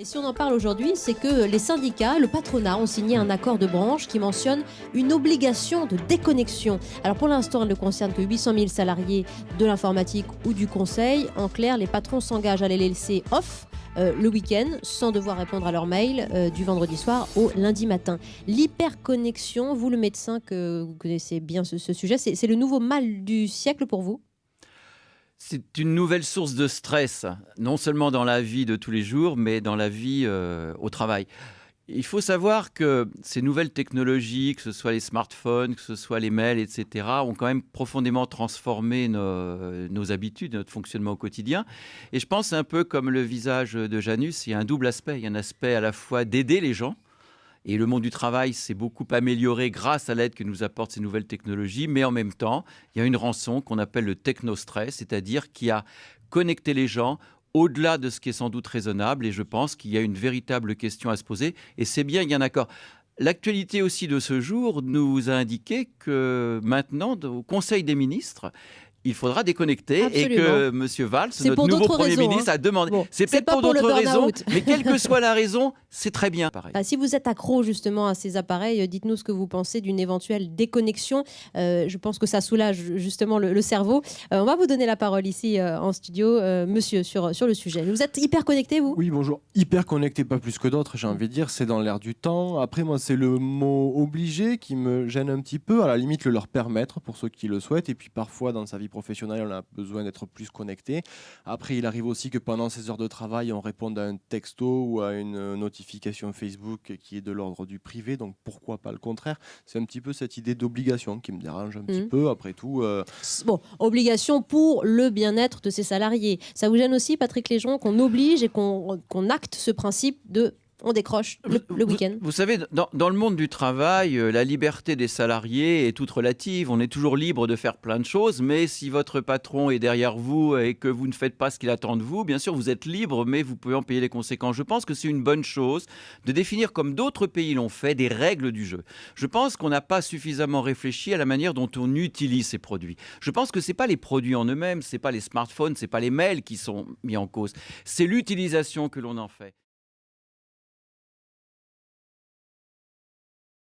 Et si on en parle aujourd'hui, c'est que les syndicats, le patronat ont signé un accord de branche qui mentionne une obligation de déconnexion. Alors pour l'instant, elle ne concerne que 800 000 salariés de l'informatique ou du conseil. En clair, les patrons s'engagent à les laisser off le week-end sans devoir répondre à leurs mails du vendredi soir au lundi matin. L'hyperconnexion, vous le médecin que vous connaissez bien ce sujet, c'est le nouveau mal du siècle pour vous? C'est une nouvelle source de stress, non seulement dans la vie de tous les jours, mais dans la vie au travail. Il faut savoir que ces nouvelles technologies, que ce soit les smartphones, que ce soit les mails, etc., ont quand même profondément transformé nos habitudes, notre fonctionnement au quotidien. Et je pense un peu comme le visage de Janus, il y a un double aspect. Il y a un aspect à la fois d'aider les gens. Et le monde du travail s'est beaucoup amélioré grâce à l'aide que nous apportent ces nouvelles technologies. Mais en même temps, il y a une rançon qu'on appelle le technostress, c'est-à-dire qui a connecté les gens au-delà de ce qui est sans doute raisonnable. Et je pense qu'il y a une véritable question à se poser. Et c'est bien, il y a un accord. L'actualité aussi de ce jour nous a indiqué que maintenant, au Conseil des ministres, il faudra déconnecter. Absolument. Et que M. Valls, C'est notre pour nouveau d'autres Premier raisons, ministre, hein. a demandé. Bon, C'est c'est peut-être pas pour pour le d'autres raisons, burn-out. mais quelle que soit la raison, c'est très bien. Pareil. Si vous êtes accro justement à ces appareils, dites-nous ce que vous pensez d'une éventuelle déconnexion. Je pense que ça soulage justement le cerveau. On va vous donner la parole ici en studio, monsieur, sur le sujet. Vous êtes hyper connecté, vous? Oui, bonjour. Hyper connecté, pas plus que d'autres, j'ai envie de dire. C'est dans l'air du temps. Après, moi, c'est le mot obligé qui me gêne un petit peu. À la limite, le leur permettre pour ceux qui le souhaitent. Et puis, parfois, dans sa vie professionnelle, on a besoin d'être plus connecté. Après, il arrive aussi que pendant ses heures de travail, on réponde à un texto ou à une notification Facebook qui est de l'ordre du privé. Donc, pourquoi pas le contraire? C'est un petit peu cette idée d'obligation qui me dérange un petit peu. Après tout... Bon, obligation pour le bien-être de ses salariés. Ça vous gêne aussi, Patrick Légeron, qu'on oblige et qu'on acte ce principe de on décroche le week-end? Vous savez, dans le monde du travail, la liberté des salariés est toute relative. On est toujours libre de faire plein de choses, mais si votre patron est derrière vous et que vous ne faites pas ce qu'il attend de vous, bien sûr, vous êtes libre, mais vous pouvez en payer les conséquences. Je pense que c'est une bonne chose de définir, comme d'autres pays l'ont fait, des règles du jeu. Je pense qu'on n'a pas suffisamment réfléchi à la manière dont on utilise ces produits. Je pense que ce n'est pas les produits en eux-mêmes, ce n'est pas les smartphones, ce n'est pas les mails qui sont mis en cause. C'est l'utilisation que l'on en fait.